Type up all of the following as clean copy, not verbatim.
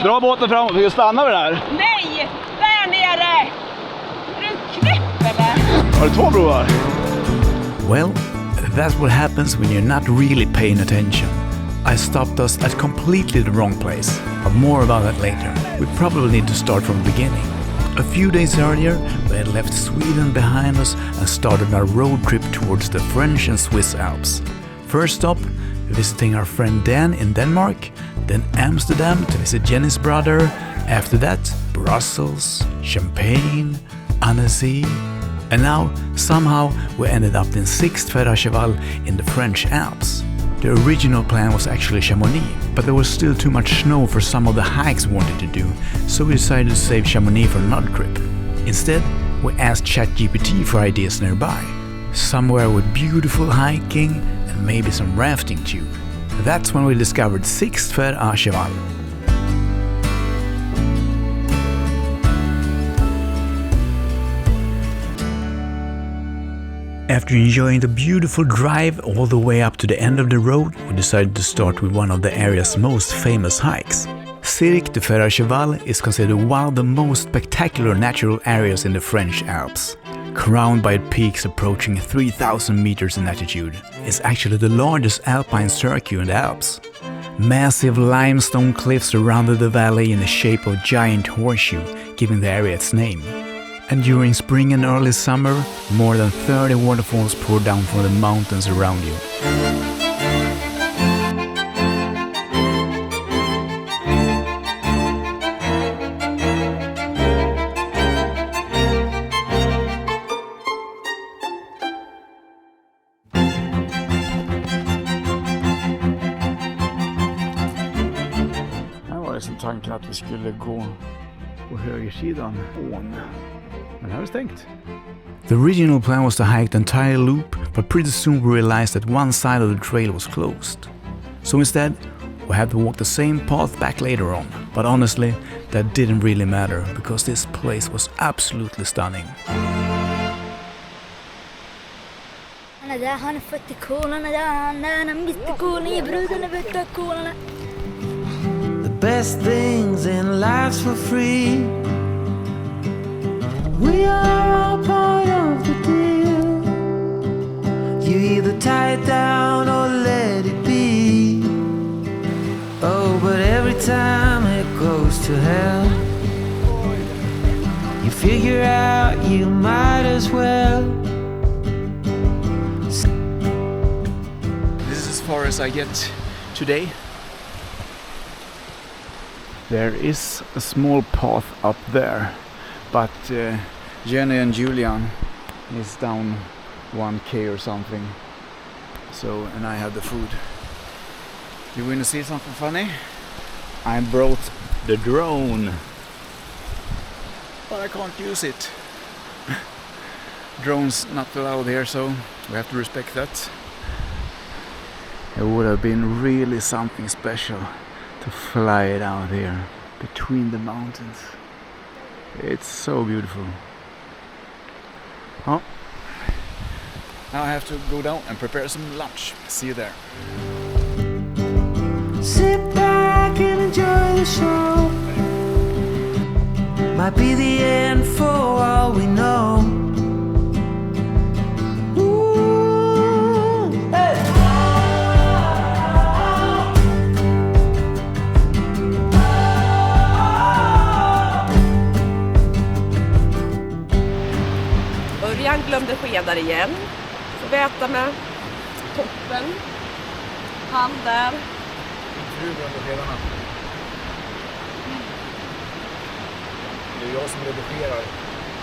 Dra båten framåt, vi stannar vi där. Nej, där nere! Är du knäpp eller? Har du 2 broar? Well, that's what happens when you're not really paying attention. I stopped us at completely the wrong place, but more about that later. We probably need to start from the beginning. A few days earlier, we had left Sweden behind us and started our road trip towards the French and Swiss Alps. First stop, visiting our friend Dan in Denmark, then Amsterdam to visit Jenny's brother, after that Brussels, Champagne, Annecy, and now somehow we ended up in Sixt-Fer-à-Cheval in the French Alps. The original plan was actually Chamonix, but there was still too much snow for some of the hikes we wanted to do, so we decided to save Chamonix for another trip. Instead, we asked ChatGPT for ideas nearby, somewhere with beautiful hiking and maybe some rafting too. That's when we discovered Sixt-Fer-à-Cheval. After enjoying the beautiful drive all the way up to the end of the road, we decided to start with one of the area's most famous hikes. Cirque du Fer-à-Cheval is considered one of the most spectacular natural areas in the French Alps. Crowned by peaks approaching 3,000 meters in altitude, it's actually the largest alpine circuit in the Alps. Massive limestone cliffs surrounded the valley in the shape of a giant horseshoe, giving the area its name. And during spring and early summer, more than 30 waterfalls pour down from the mountains around you. Här var det som tanken att vi skulle gå på högersidan ån. Men här är stängt. The original plan was to hike the entire loop, but pretty soon we realized that one side of the trail was closed. So instead, we had to walk the same path back later on. But honestly, that didn't really matter, because this place was absolutely stunning. The best things in life's for free. We are all part of the deal. You either tie it down or let it be. Oh, but every time it goes to hell, you figure out you might as well. This is as far as I get today. There is a small path up there, but Jenny and Julian is down 1k or something. So, and I have the food. You want to see something funny? I brought the drone, but I can't use it. Drones not allowed here, so we have to respect that. It would have been really something special to fly it out here between the mountains. It's so beautiful. Oh, now I have to go down and prepare some lunch. See you there. Sit back and enjoy the show. Might be the end for all we know. Ooh, hey. Örjan glömde skedar igen. Så vi äter med toppen. Han där. Fru glömde skedarna. Det är jag som redigerar.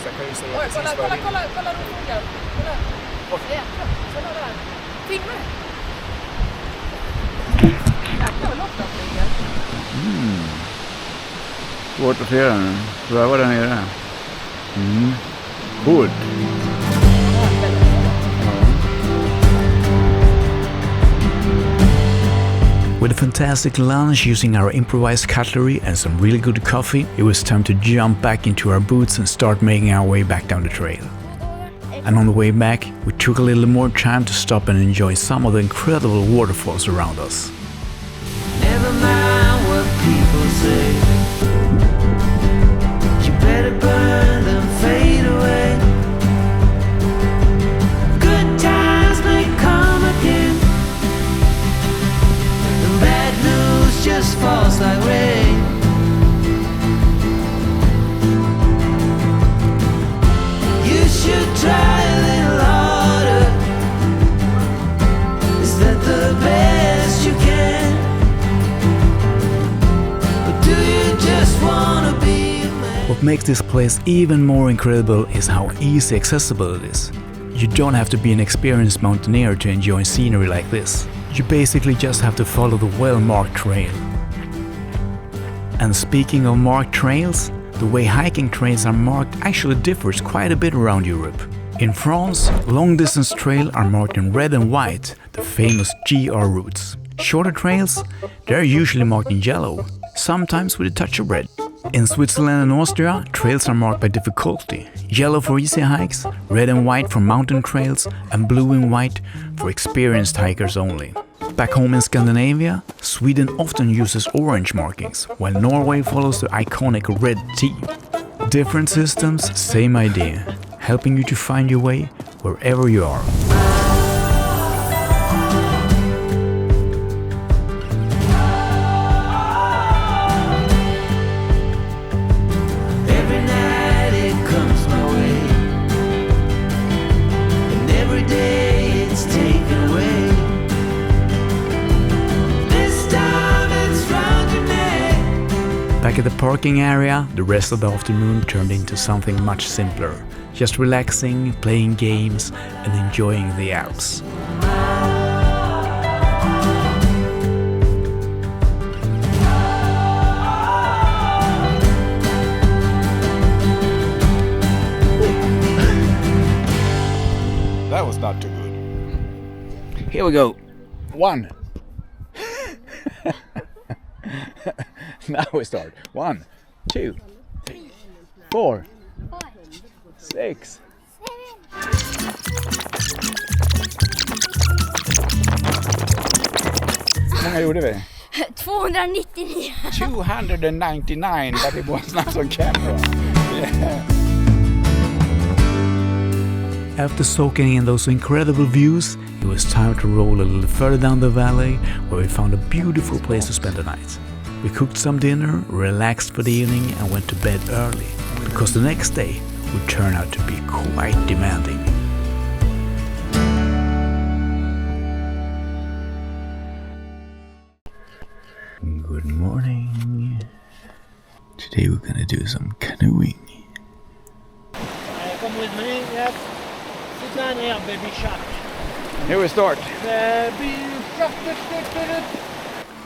Så jag kan ju säga Oj, kolla roten. Kolla. Jäklar, kolla där. Filma det. Jäklar vad lågt det ligger. Svårt att se den. Pröva där nere. Good. With a fantastic lunch using our improvised cutlery and some really good coffee, it was time to jump back into our boots and start making our way back down the trail. And on the way back, we took a little more time to stop and enjoy some of the incredible waterfalls around us. Never mind what people say. What makes this place even more incredible is how easy accessible it is. You don't have to be an experienced mountaineer to enjoy scenery like this. You basically just have to follow the well-marked trail. And speaking of marked trails, the way hiking trails are marked actually differs quite a bit around Europe. In France, long-distance trails are marked in red and white, the famous GR routes. Shorter trails, they're usually marked in yellow, sometimes with a touch of red. In Switzerland and Austria, trails are marked by difficulty. Yellow for easy hikes, red and white for mountain trails, and blue and white for experienced hikers only. Back home in Scandinavia, Sweden often uses orange markings, while Norway follows the iconic red T. Different systems, same idea, helping you to find your way wherever you are. Every night it comes my way, and every day it's taken away. This time it's round your neck. Back at the parking area, the rest of the afternoon turned into something much simpler. Just relaxing, playing games, and enjoying the Alps. That was not too good. Here we go. 1. Now we start. 1, 2, 3, 4, 6. Hur många gjorde vi? 299. 299, but it was not on camera. Yeah. After soaking in those incredible views, it was time to roll a little further down the valley, where we found a beautiful place to spend the night. We cooked some dinner, relaxed for the evening, and went to bed early, because the next day would turn out to be quite demanding. Good morning. Today we're gonna do some canoeing. Come with me, yes. Sit down here, baby shark. Here we start. Baby shark.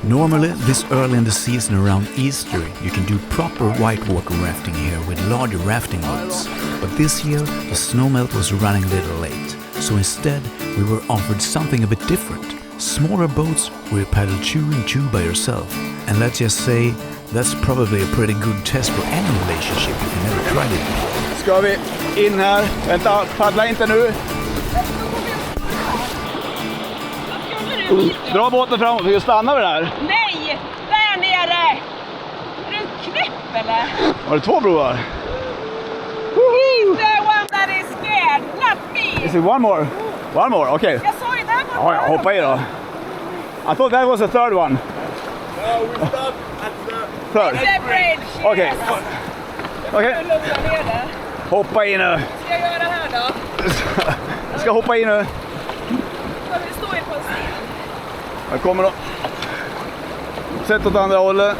Normally, this early in the season around Easter, you can do proper whitewater rafting here with larger rafting boats. But this year, the snowmelt was running a little late. So instead, we were offered something a bit different. Smaller boats where you paddle 2 and 2 by yourself. And let's just say, that's probably a pretty good test for any relationship if you never tried it before. Ska vi in här? Vänta, paddla inte nu. Dra båten framåt, vi stannar vi där. Nej! Där nere! Är du knäpp eller? Har du 2 broar? He's the one that is scared, not me! Is it one more? One more, okay. Jag sa ju där var Ja, hoppa i då. I thought that was the third one. No, we stop at the... Third. the bridge! Okej. Yes. Okej. Nu lugna ner dig. Hoppa i nu. Ska jag göra här då? Jag ska hoppa i nu. Ska vi stå in på en sten? Jag kommer då. Sätt åt andra hållet.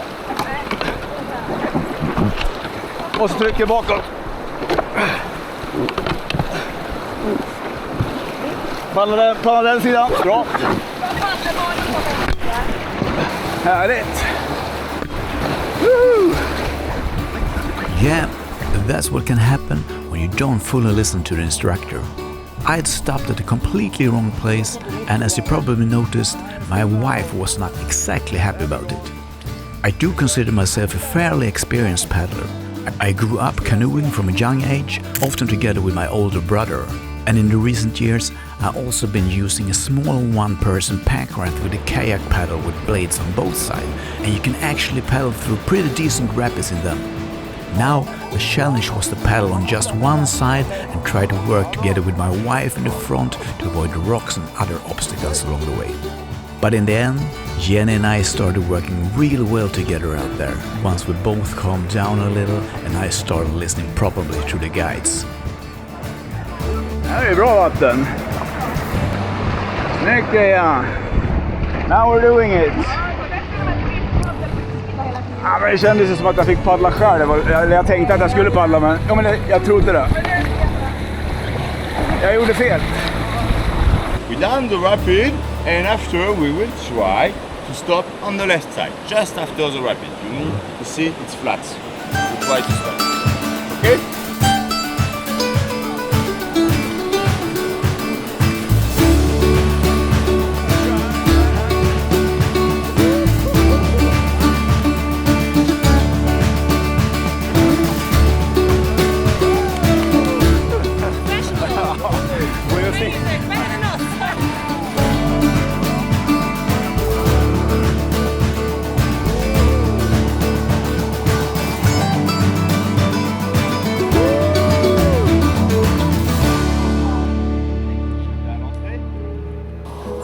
Och så trycker bakåt. Palla den sidan. Bra. Härligt. Woo! Yeah, that's what can happen when you don't fully listen to the instructor. I'd stopped at a completely wrong place, and as you probably noticed, my wife was not exactly happy about it. I do consider myself a fairly experienced paddler. I grew up canoeing from a young age, often together with my older brother. And in the recent years, I've also been using a small one-person pack raft with a kayak paddle with blades on both sides, and you can actually paddle through pretty decent rapids in them. Now, the challenge was to paddle on just one side and try to work together with my wife in the front to avoid the rocks and other obstacles along the way. But in the end, Jenny and I started working real well together out there, once we both calmed down a little and I started listening properly to the guides. Här är bra vatten. Snyggt greja. Now we're doing it. Ja, men det kändes som att jag fick paddla själv. Jag tänkte att jag skulle paddla, men, ja, men jag trodde det. Jag gjorde fel. We done the rapid, and after we will try to stop on the left side, just after the rapid. You need to see it's flat. We try to stop. Okay?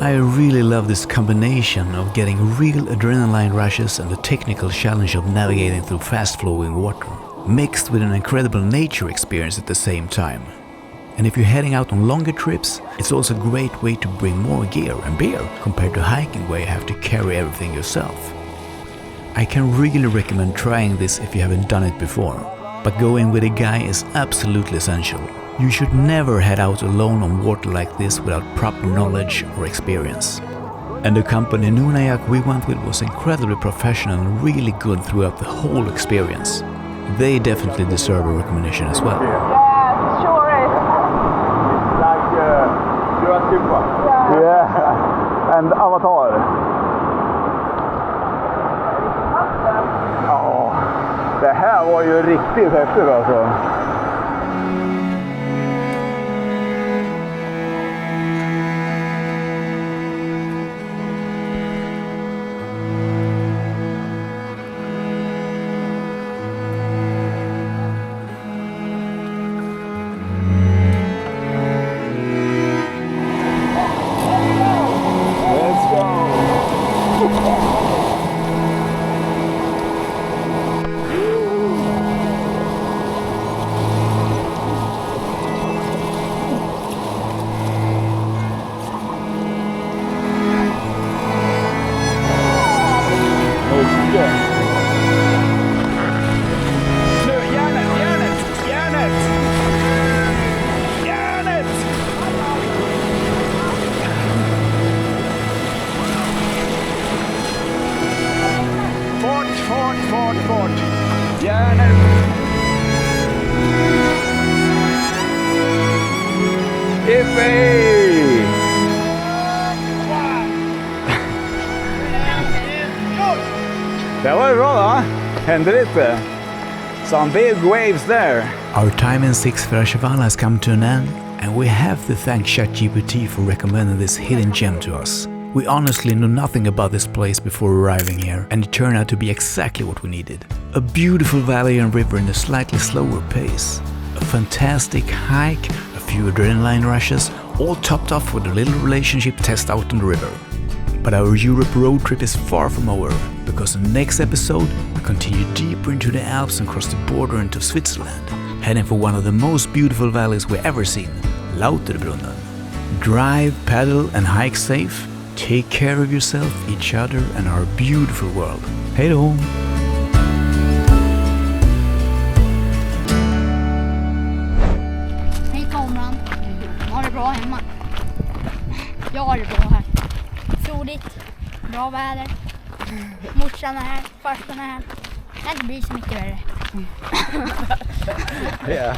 I really love this combination of getting real adrenaline rushes and the technical challenge of navigating through fast-flowing water, mixed with an incredible nature experience at the same time. And if you're heading out on longer trips, it's also a great way to bring more gear and beer compared to hiking where you have to carry everything yourself. I can really recommend trying this if you haven't done it before, but going with a guy is absolutely essential. You should never head out alone on water like this without proper knowledge or experience. And the company Nunayak we went with was incredibly professional and really good throughout the whole experience. They definitely deserve a recommendation as well. Yeah, sure is. It's like Jurassic Park. Yeah, and Avatar. Ja, det här var ju riktigt häftigt alltså. Fart! Järnet! Yippee! Det var bra då. Hände lite. Some big waves there. Our time in Sixt-Fer-à-Cheval has come to an end, and we have to thank ChatGPT for recommending this hidden gem to us. We honestly knew nothing about this place before arriving here, and it turned out to be exactly what we needed. A beautiful valley and river in a slightly slower pace. A fantastic hike, a few adrenaline rushes, all topped off with a little relationship test out on the river. But our Europe road trip is far from over, because in the next episode we continue deeper into the Alps and cross the border into Switzerland, heading for one of the most beautiful valleys we've ever seen, Lauterbrunnen. Drive, paddle and hike safe. Take care of yourself, each other and our beautiful world. Hej då! Hej kameran. Har det bra hemma? Jag har det bra här. Soligt. Bra väder. Morsan är här. Farsan är här. Det inte blir så mycket värre. Yeah.